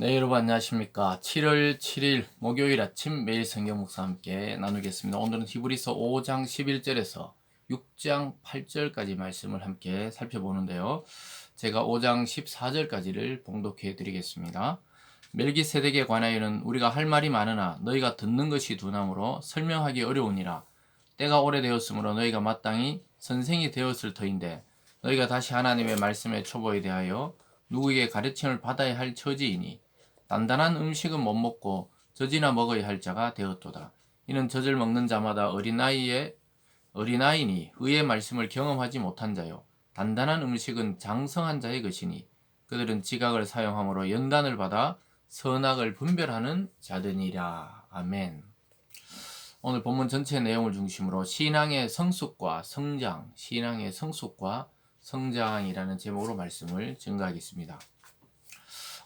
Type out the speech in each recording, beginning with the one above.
네, 여러분 안녕하십니까. 7월 7일 목요일 아침 매일 성경 묵상 함께 나누겠습니다. 오늘은 히브리서 5장 11절에서 6장 8절까지 말씀을 함께 살펴보는데요. 제가 5장 14절까지를 봉독해 드리겠습니다. 멜기세덱에 관하여는 우리가 할 말이 많으나 너희가 듣는 것이 둔함으로 설명하기 어려우니라. 때가 오래되었으므로 너희가 마땅히 선생이 되었을 터인데 너희가 다시 하나님의 말씀의 초보에 대하여 누구에게 가르침을 받아야 할 처지이니 단단한 음식은 못 먹고 젖이나 먹어야 할 자가 되었도다. 이는 젖을 먹는 자마다 어린아이니 의의 말씀을 경험하지 못한 자요. 단단한 음식은 장성한 자의 것이니 그들은 지각을 사용함으로 연단을 받아 선악을 분별하는 자들이라. 아멘. 오늘 본문 전체 내용을 중심으로 신앙의 성숙과 성장, 신앙의 성숙과 성장이라는 제목으로 말씀을 증거하겠습니다.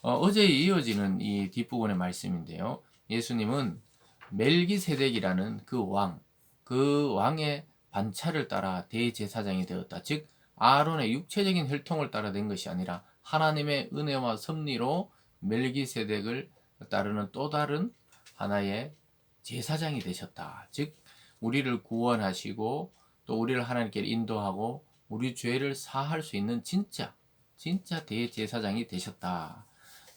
어제에 이어지는 이 뒷부분의 말씀인데요. 예수님은 멜기세덱이라는 그 왕의 반차를 따라 대제사장이 되었다. 즉 아론의 육체적인 혈통을 따라 된 것이 아니라 하나님의 은혜와 섭리로 멜기세덱을 따르는 또 다른 하나의 제사장이 되셨다. 즉 우리를 구원하시고 또 우리를 하나님께 인도하고 우리 죄를 사할 수 있는 진짜 대제사장이 되셨다.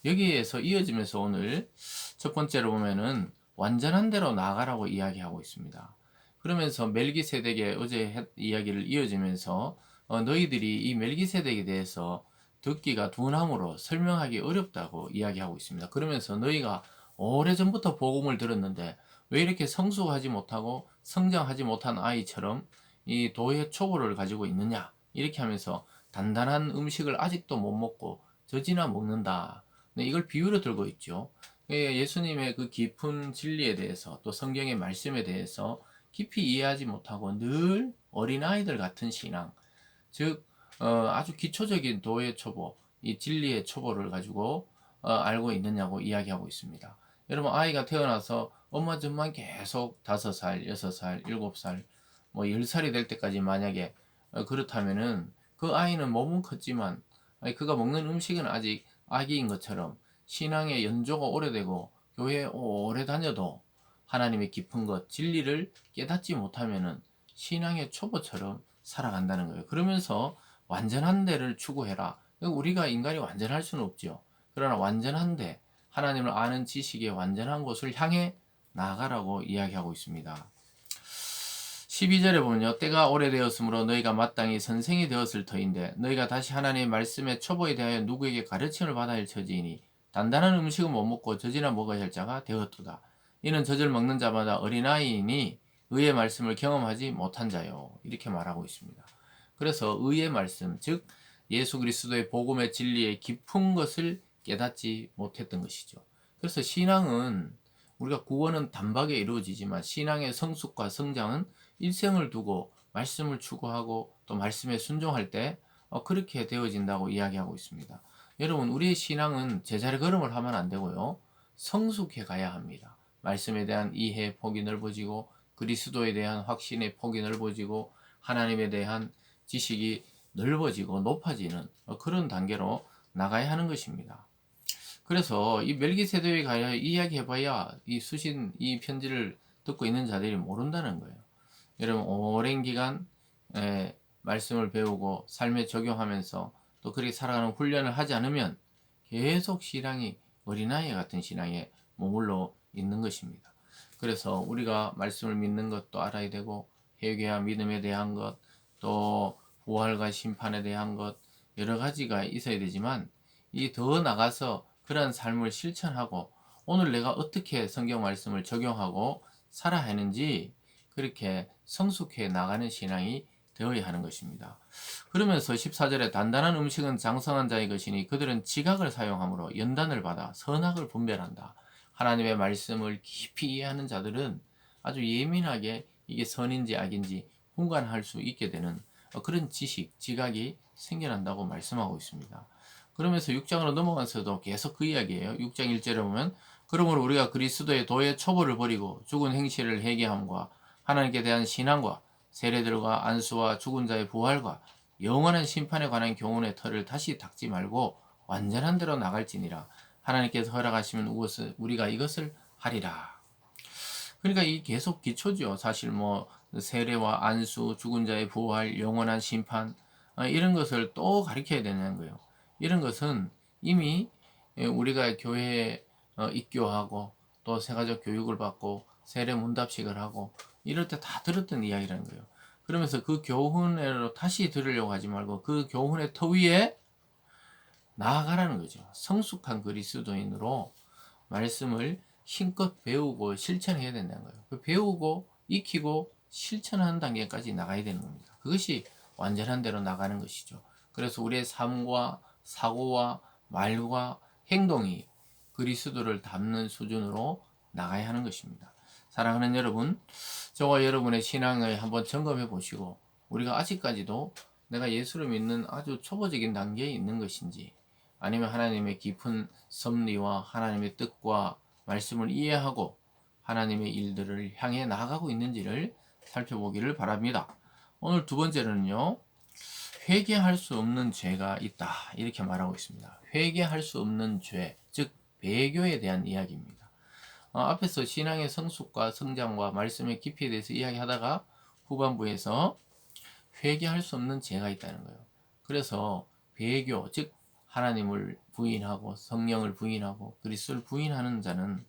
여기에서 이어지면서 오늘 첫 번째로 보면은 완전한 대로 나아가라고 이야기하고 있습니다. 그러면서 멜기세덱의 어제 이야기를 이어지면서 너희들이 이 멜기세덱에 대해서 듣기가 둔함으로 설명하기 어렵다고 이야기하고 있습니다. 그러면서 너희가 오래전부터 복음을 들었는데 왜 이렇게 성숙하지 못하고 성장하지 못한 아이처럼 이 도의 초보를 가지고 있느냐, 이렇게 하면서 단단한 음식을 아직도 못 먹고 젖이나 먹는다. 네, 이걸 비유로 들고 있죠. 예수님의 그 깊은 진리에 대해서 또 성경의 말씀에 대해서 깊이 이해하지 못하고 늘 어린아이들 같은 신앙, 즉 아주 기초적인 도의 초보, 이 진리의 초보를 가지고 알고 있느냐고 이야기하고 있습니다. 여러분, 아이가 태어나서 엄마 젖만 계속 5살, 6살, 7살, 뭐 10살이 될 때까지 만약에 그렇다면은 그 아이는 몸은 컸지만 그가 먹는 음식은 아직 아기인 것처럼 신앙의 연조가 오래되고 교회에 오래 다녀도 하나님의 깊은 것, 진리를 깨닫지 못하면은 신앙의 초보처럼 살아간다는 거예요. 그러면서 완전한 데를 추구해라. 우리가 인간이 완전할 수는 없죠. 그러나 완전한 데, 하나님을 아는 지식의 완전한 곳을 향해 나아가라고 이야기하고 있습니다. 12절에 보면요. 때가 오래되었으므로 너희가 마땅히 선생이 되었을 터인데 너희가 다시 하나님의 말씀의 초보에 대하여 누구에게 가르침을 받아야 할 처지이니 단단한 음식은 못 먹고 젖이나 먹어야 할 자가 되었도다. 이는 젖을 먹는 자마다 어린아이이니 의의 말씀을 경험하지 못한 자요. 이렇게 말하고 있습니다. 그래서 의의 말씀, 즉 예수 그리스도의 복음의 진리의 깊은 것을 깨닫지 못했던 것이죠. 그래서 신앙은 우리가 구원은 단박에 이루어지지만 신앙의 성숙과 성장은 일생을 두고 말씀을 추구하고 또 말씀에 순종할 때 그렇게 되어진다고 이야기하고 있습니다. 여러분, 우리의 신앙은 제자리 걸음을 하면 안 되고요. 성숙해 가야 합니다. 말씀에 대한 이해 폭이 넓어지고 그리스도에 대한 확신의 폭이 넓어지고 하나님에 대한 지식이 넓어지고 높아지는 그런 단계로 나가야 하는 것입니다. 그래서 이 멜기세덱에 가야 이야기해봐야 이 수신 이 편지를 듣고 있는 자들이 모른다는 거예요. 여러분, 오랜 기간 말씀을 배우고 삶에 적용하면서 또 그렇게 살아가는 훈련을 하지 않으면 계속 신앙이 어린아이 같은 신앙에 머물러 있는 것입니다. 그래서 우리가 말씀을 믿는 것도 알아야 되고 회개와 믿음에 대한 것, 또 부활과 심판에 대한 것, 여러 가지가 있어야 되지만 이 더 나가서 그런 삶을 실천하고 오늘 내가 어떻게 성경 말씀을 적용하고 살아야 하는지 그렇게 성숙해 나가는 신앙이 되어야 하는 것입니다. 그러면서 14절에 단단한 음식은 장성한 자의 것이니 그들은 지각을 사용함으로 연단을 받아 선악을 분별한다. 하나님의 말씀을 깊이 이해하는 자들은 아주 예민하게 이게 선인지 악인지 분간할 수 있게 되는 그런 지각이 생겨난다고 말씀하고 있습니다. 그러면서 6장으로 넘어가서도 계속 그 이야기예요. 6장 1절에 보면 그러므로 우리가 그리스도의 도의 초보를 버리고 죽은 행실을 회개함과 하나님께 대한 신앙과 세례들과 안수와 죽은 자의 부활과 영원한 심판에 관한 교훈의 틀을 다시 닦지 말고 완전한 대로 나갈지니라. 하나님께서 허락하시면 우리가 이것을 하리라. 그러니까 이 계속 기초죠. 사실 뭐 세례와 안수, 죽은 자의 부활, 영원한 심판, 이런 것을 또 가르쳐야 되는 거예요. 이런 것은 이미 우리가 교회에 입교하고 또 세가족 교육을 받고 세례 문답식을 하고 이럴 때 다 들었던 이야기라는 거예요. 그러면서 그 교훈으로 다시 들으려고 하지 말고 그 교훈의 터 위에 나아가라는 거죠. 성숙한 그리스도인으로 말씀을 힘껏 배우고 실천해야 된다는 거예요. 그 배우고 익히고 실천하는 단계까지 나가야 되는 겁니다. 그것이 완전한 대로 나가는 것이죠. 그래서 우리의 삶과 사고와 말과 행동이 그리스도를 닮는 수준으로 나가야 하는 것입니다. 사랑하는 여러분, 저와 여러분의 신앙을 한번 점검해 보시고 우리가 아직까지도 내가 예수를 믿는 아주 초보적인 단계에 있는 것인지, 아니면 하나님의 깊은 섭리와 하나님의 뜻과 말씀을 이해하고 하나님의 일들을 향해 나아가고 있는지를 살펴보기를 바랍니다. 오늘 두 번째로는요, 회개할 수 없는 죄가 있다, 이렇게 말하고 있습니다. 회개할 수 없는 죄, 즉 배교에 대한 이야기입니다. 앞에서 신앙의 성숙과 성장과 말씀의 깊이에 대해서 이야기하다가 후반부에서 회개할 수 없는 죄가 있다는 거예요. 그래서 배교, 즉 하나님을 부인하고 성령을 부인하고 그리스도를 부인하는 자는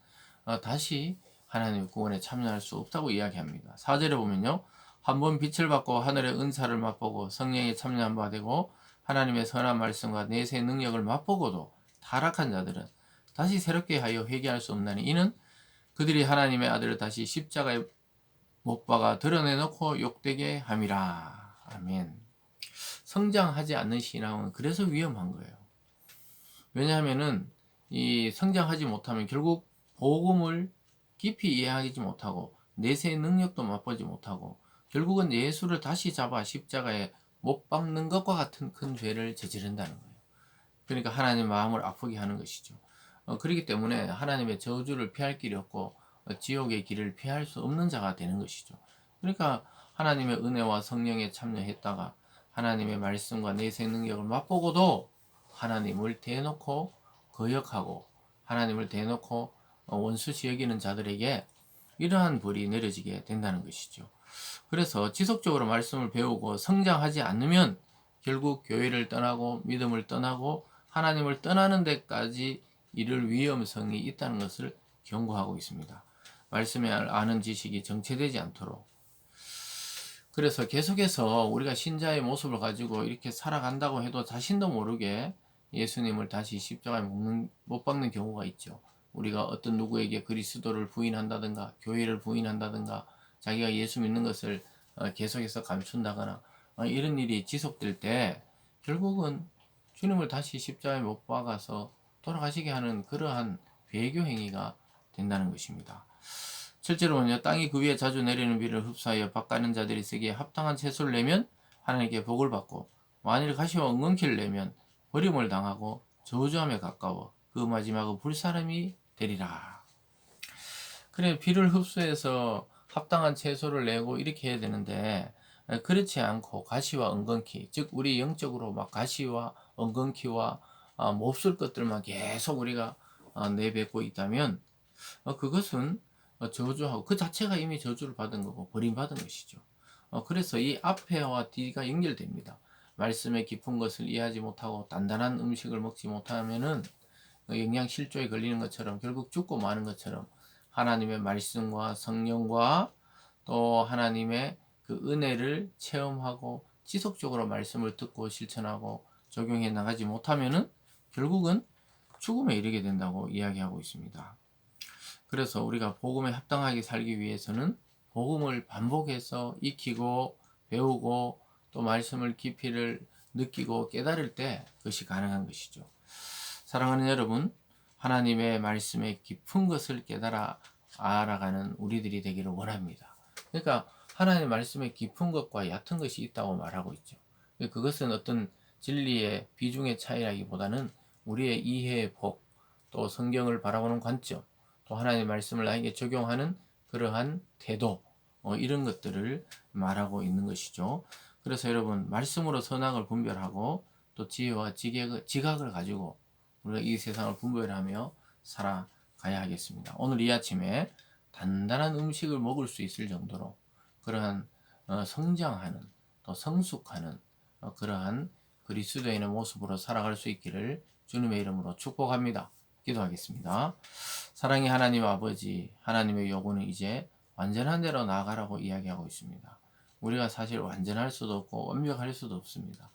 다시 하나님의 구원에 참여할 수 없다고 이야기합니다. 4절에 보면요, 한번 빛을 받고 하늘의 은사를 맛보고 성령에 참여한 바 되고 하나님의 선한 말씀과 내세의 능력을 맛보고도 타락한 자들은 다시 새롭게 하여 회개할 수 없나니 이는 그들이 하나님의 아들을 다시 십자가에 못 박아 드러내놓고 욕되게 함이라. 아멘. 성장하지 않는 신앙은 그래서 위험한 거예요. 왜냐하면은 이 성장하지 못하면 결국 복음을 깊이 이해하지 못하고 내세의 능력도 맛보지 못하고 결국은 예수를 다시 잡아 십자가에 못 박는 것과 같은 큰 죄를 저지른다는 거예요. 그러니까 하나님의 마음을 아프게 하는 것이죠. 그렇기 때문에 하나님의 저주를 피할 길이 없고 지옥의 길을 피할 수 없는 자가 되는 것이죠. 그러니까 하나님의 은혜와 성령에 참여했다가 하나님의 말씀과 내세의 능력을 맛보고도 하나님을 대놓고 거역하고 하나님을 대놓고 원수시 여기는 자들에게 이러한 벌이 내려지게 된다는 것이죠. 그래서 지속적으로 말씀을 배우고 성장하지 않으면 결국 교회를 떠나고 믿음을 떠나고 하나님을 떠나는 데까지 이를 위험성이 있다는 것을 경고하고 있습니다. 말씀에 아는 지식이 정체되지 않도록. 그래서 계속해서 우리가 신자의 모습을 가지고 이렇게 살아간다고 해도 자신도 모르게 예수님을 다시 십자가에 못 박는 경우가 있죠. 우리가 어떤 누구에게 그리스도를 부인한다든가 교회를 부인한다든가 자기가 예수 믿는 것을 계속해서 감춘다거나 이런 일이 지속될 때 결국은 주님을 다시 십자가에 못 박아서 돌아가시게 하는 그러한 배교 행위가 된다는 것입니다. 실제로는요, 땅이 그 위에 자주 내리는 비를 흡수하여 밭가는 자들이 쓰기에 합당한 채소를 내면 하나님께 복을 받고 만일 가시와 엉겅퀴를 내면 버림을 당하고 저주함에 가까워 그 마지막은 불사름이 되리라. 그래, 비를 흡수해서 합당한 채소를 내고 이렇게 해야 되는데 그렇지 않고 가시와 엉겅퀴, 즉 우리 영적으로 막 가시와 엉겅퀴와 몹쓸 것들만 계속 우리가 내뱉고 있다면 그것은 저주하고 그 자체가 이미 저주를 받은 거고 버림받은 것이죠. 그래서 이 앞에와 뒤가 연결됩니다. 말씀의 깊은 것을 이해하지 못하고 단단한 음식을 먹지 못하면은 영양실조에 걸리는 것처럼 결국 죽고 마는 것처럼 하나님의 말씀과 성령과 또 하나님의 그 은혜를 체험하고 지속적으로 말씀을 듣고 실천하고 적용해 나가지 못하면은 결국은 죽음에 이르게 된다고 이야기하고 있습니다. 그래서 우리가 복음에 합당하게 살기 위해서는 복음을 반복해서 익히고 배우고 또 말씀을 깊이를 느끼고 깨달을 때 그것이 가능한 것이죠. 사랑하는 여러분, 하나님의 말씀의 깊은 것을 깨달아 알아가는 우리들이 되기를 원합니다. 그러니까 하나님의 말씀의 깊은 것과 얕은 것이 있다고 말하고 있죠. 그것은 어떤 진리의 비중의 차이라기보다는 우리의 이해의 복, 또 성경을 바라보는 관점, 또 하나님의 말씀을 나에게 적용하는 그러한 태도, 이런 것들을 말하고 있는 것이죠. 그래서 여러분, 말씀으로 선악을 분별하고 또 지혜와 지각을 가지고 우리가 이 세상을 분별하며 살아가야 하겠습니다. 오늘 이 아침에 단단한 음식을 먹을 수 있을 정도로 그러한 성장하는 또 성숙하는 그러한 그리스도인의 모습으로 살아갈 수 있기를 주님의 이름으로 축복합니다. 기도하겠습니다. 사랑의 하나님 아버지, 하나님의 요구는 이제 완전한 대로 나아가라고 이야기하고 있습니다. 우리가 사실 완전할 수도 없고 완벽할 수도 없습니다.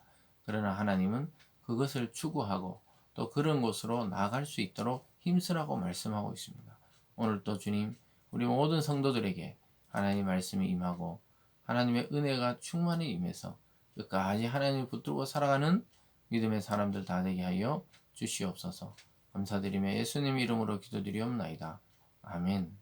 그러나 하나님은 그것을 추구하고 또 그런 곳으로 나아갈 수 있도록 힘쓰라고 말씀하고 있습니다. 오늘 또 주님, 우리 모든 성도들에게 하나님 말씀이 임하고 하나님의 은혜가 충만히 임해서 끝까지 하나님을 붙들고 살아가는 믿음의 사람들 다 되게 하여 주시옵소서. 감사드리며 예수님 이름으로 기도드리옵나이다. 아멘.